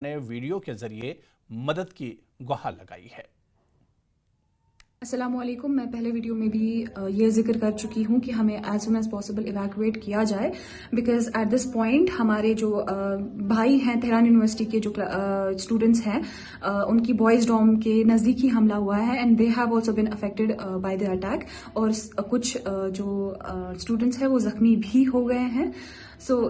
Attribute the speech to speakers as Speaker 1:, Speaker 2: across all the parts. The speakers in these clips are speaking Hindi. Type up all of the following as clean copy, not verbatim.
Speaker 1: ने वीडियो के जरिए मदद की गुहार लगाई है।
Speaker 2: अस्सलामुअलैकुम। मैं पहले वीडियो में भी ये जिक्र कर चुकी हूँ कि हमें as soon as possible evacuate किया जाए, बिकॉज एट दिस पॉइंट हमारे जो भाई हैं तेहरान यूनिवर्सिटी के जो स्टूडेंट्स हैं उनकी बॉयज डॉम के नज़दीक ही हमला हुआ है and they have also been affected by the attack और कुछ जो स्टूडेंट्स हैं वो जख्मी भी हो गए हैं। सो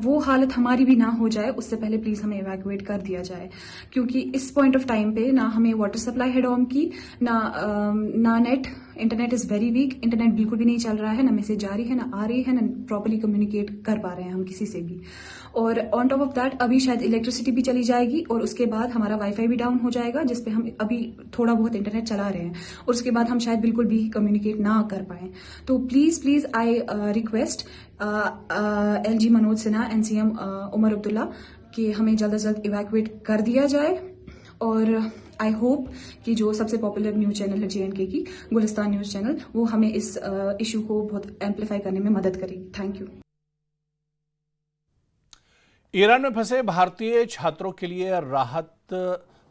Speaker 2: वो हालत हमारी भी ना हो जाए उससे पहले प्लीज हमें इवैक्यूएट कर दिया जाए, क्योंकि इस पॉइंट ऑफ टाइम पे ना हमें वाटर सप्लाई है डॉम की, ना net, internet is very weak, internet बिल्कुल भी नहीं चल रहा है, ना मैसेज जा रही है, ना आ रही है, ना प्रॉपर्ली कम्युनिकेट कर पा रहे हैं हम किसी से भी। और ऑन टॉप ऑफ दैट अभी शायद इलेक्ट्रिसिटी भी चली जाएगी और उसके बाद हमारा वाईफाई भी डाउन हो जाएगा, जिसपे हम अभी थोड़ा बहुत इंटरनेट चला रहे हैं और उसके बाद हम शायद बिल्कुल भी कम्युनिकेट ना कर पाए। तो please I request LG Manoj Sinha, NCM Omar Abdullah कि हमें जल्द से जल्द इवैक्यूएट कर दिया जाए। और आई होप कि जो सबसे पॉपुलर न्यूज चैनल है JNK की गुलिस्तान न्यूज चैनल, वो हमें इस इशू को बहुत एम्पलीफाई करने में मदद करेगी। Thank you.
Speaker 1: ईरान में फंसे भारतीय छात्रों के लिए राहत,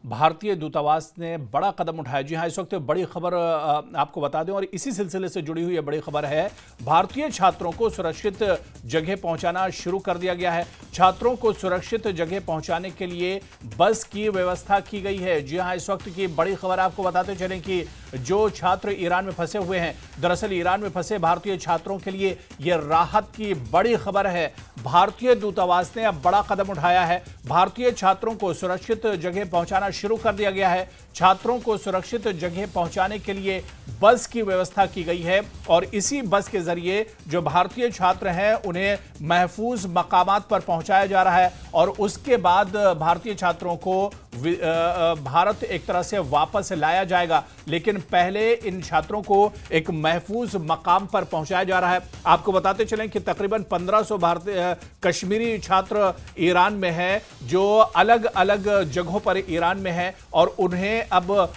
Speaker 1: भारतीय दूतावास ने बड़ा कदम उठाया। जी हां, इस वक्त बड़ी खबर आपको बता दें और इसी सिलसिले से जुड़ी हुई बड़ी खबर है। भारतीय छात्रों को सुरक्षित जगह पहुंचाना शुरू कर दिया गया है। छात्रों को सुरक्षित जगह पहुंचाने के लिए बस की व्यवस्था की गई है। जी हां, इस वक्त की बड़ी खबर आपको बताते चलें कि जो छात्र ईरान में फंसे हुए हैं, दरअसल ईरान में फंसे भारतीय छात्रों के लिए यह राहत की बड़ी खबर है। भारतीय दूतावास ने अब बड़ा कदम उठाया है। भारतीय छात्रों को सुरक्षित जगह पहुंचाना शुरू कर दिया गया है। छात्रों को सुरक्षित जगह पहुंचाने के लिए बस की व्यवस्था की गई है और इसी बस के जरिए जो भारतीय छात्र हैं उन्हें महफूज मकामात पर पहुंचाया जा रहा है और उसके बाद भारतीय छात्रों को भारत एक तरह से वापस लाया जाएगा। लेकिन पहले इन छात्रों को एक महफूज मकाम पर पहुंचाया जा रहा है। आपको बताते चलें कि तकरीबन 1500 भारतीय कश्मीरी छात्र ईरान में हैं, जो अलग अलग जगहों पर ईरान में हैं और उन्हें अब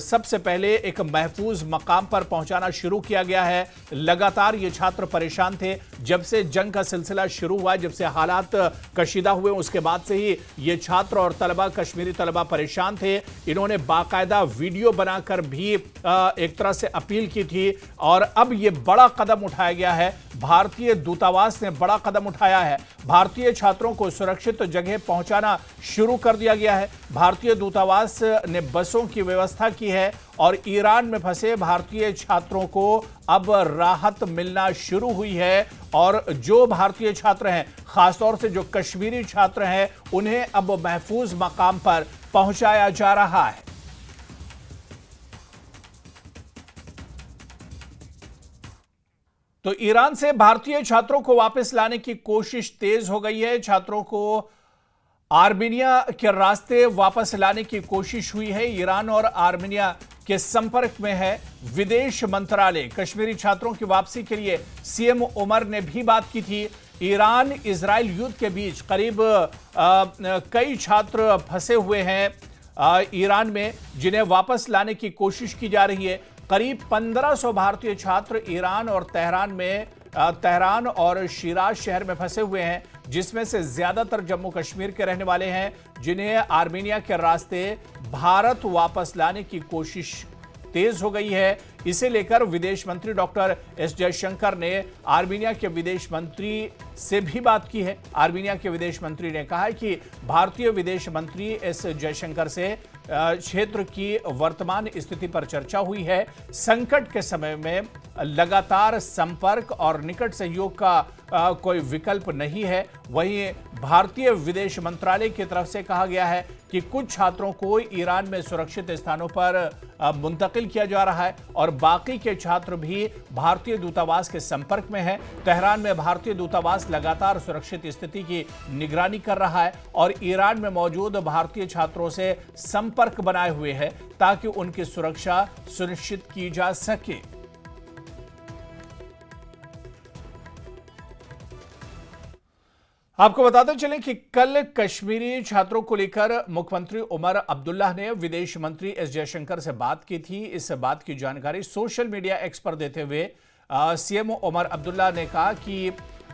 Speaker 1: सबसे पहले एक महफूज मकाम पर पहुंचाना शुरू किया गया है। लगातार ये छात्र परेशान थे जब से जंग का सिलसिला शुरू हुआ, जब से हालात कशीदा हुए, उसके बाद से ही ये छात्र और तलबा, कश्मीरी तलबा परेशान थे। इन्होंने बाकायदा वीडियो बनाकर भी एक तरह से अपील की थी और अब ये बड़ा कदम उठाया गया है। भारतीय दूतावास ने बड़ा कदम उठाया है। भारतीय छात्रों को सुरक्षित जगह पहुंचाना शुरू कर दिया गया है। भारतीय दूतावास ने बसों की व्यवस्था की है और ईरान में फंसे भारतीय छात्रों को अब राहत मिलना शुरू हुई है और जो भारतीय छात्र हैं, खासतौर से जो कश्मीरी छात्र हैं, उन्हें अब महफूज मकाम पर पहुंचाया जा रहा है। तो ईरान से भारतीय छात्रों को वापस लाने की कोशिश तेज हो गई है। छात्रों को आर्मेनिया के रास्ते वापस लाने की कोशिश हुई है। ईरान और आर्मेनिया के संपर्क में है विदेश मंत्रालय। कश्मीरी छात्रों की वापसी के लिए CM उमर ने भी बात की थी। ईरान इजराइल युद्ध के बीच करीब कई छात्र फंसे हुए हैं ईरान में, जिन्हें वापस लाने की कोशिश की जा रही है। करीब 1500 भारतीय छात्र ईरान और तेहरान और शिराज शहर में फंसे हुए हैं, जिसमें से ज्यादातर जम्मू कश्मीर के रहने वाले हैं, जिन्हें आर्मेनिया के रास्ते भारत वापस लाने की कोशिश तेज हो गई है। इसे लेकर विदेश मंत्री डॉक्टर S जयशंकर ने आर्मेनिया के विदेश मंत्री से भी बात की है। आर्मेनिया के विदेश मंत्री ने कहा है कि भारतीय विदेश मंत्री S जयशंकर से क्षेत्र की वर्तमान स्थिति पर चर्चा हुई है। संकट के समय में लगातार संपर्क और निकट सहयोग का कोई विकल्प नहीं है। वहीं भारतीय विदेश मंत्रालय की तरफ से कहा गया है कि कुछ छात्रों को ईरान में सुरक्षित स्थानों पर मुंतकिल किया जा रहा है और बाकी के छात्र भी भारतीय दूतावास के संपर्क में हैं। तेहरान में भारतीय दूतावास लगातार सुरक्षित स्थिति की निगरानी कर रहा है और ईरान में मौजूद भारतीय छात्रों से संपर्क बनाए हुए है ताकि उनकी सुरक्षा सुनिश्चित की जा सके। आपको बताते चलें कि कल कश्मीरी छात्रों को लेकर मुख्यमंत्री उमर अब्दुल्ला ने विदेश मंत्री S जयशंकर से बात की थी। इस बात की जानकारी सोशल मीडिया एक्स पर देते हुए CM उमर अब्दुल्ला ने कहा कि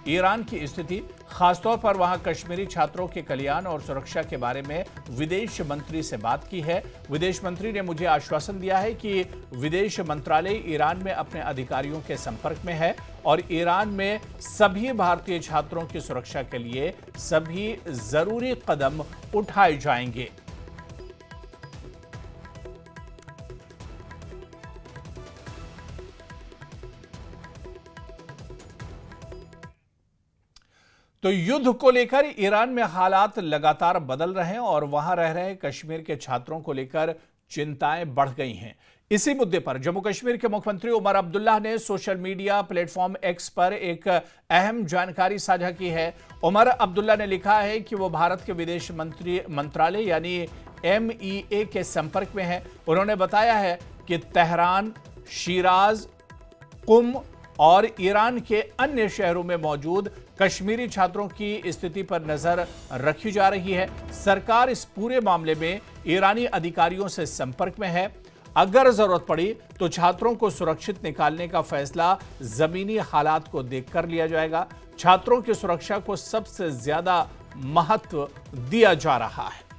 Speaker 1: ईरान की स्थिति, खासतौर पर वहां कश्मीरी छात्रों के कल्याण और सुरक्षा के बारे में विदेश मंत्री से बात की है। विदेश मंत्री ने मुझे आश्वासन दिया है कि विदेश मंत्रालय ईरान में अपने अधिकारियों के संपर्क में है और ईरान में सभी भारतीय छात्रों की सुरक्षा के लिए सभी जरूरी कदम उठाए जाएंगे। तो युद्ध को लेकर ईरान में हालात लगातार बदल रहे हैं और वहां रह रहे कश्मीर के छात्रों को लेकर चिंताएं बढ़ गई हैं। इसी मुद्दे पर जम्मू कश्मीर के मुख्यमंत्री उमर अब्दुल्ला ने सोशल मीडिया प्लेटफॉर्म एक्स पर एक अहम जानकारी साझा की है। उमर अब्दुल्ला ने लिखा है कि वो भारत के विदेश मंत्रालय यानी MEA के संपर्क में है। उन्होंने बताया है कि तेहरान, शिराज, कुम और ईरान के अन्य शहरों में मौजूद कश्मीरी छात्रों की स्थिति पर नजर रखी जा रही है। सरकार इस पूरे मामले में ईरानी अधिकारियों से संपर्क में है। अगर जरूरत पड़ी तो छात्रों को सुरक्षित निकालने का फैसला जमीनी हालात को देखकर लिया जाएगा। छात्रों की सुरक्षा को सबसे ज्यादा महत्व दिया जा रहा है।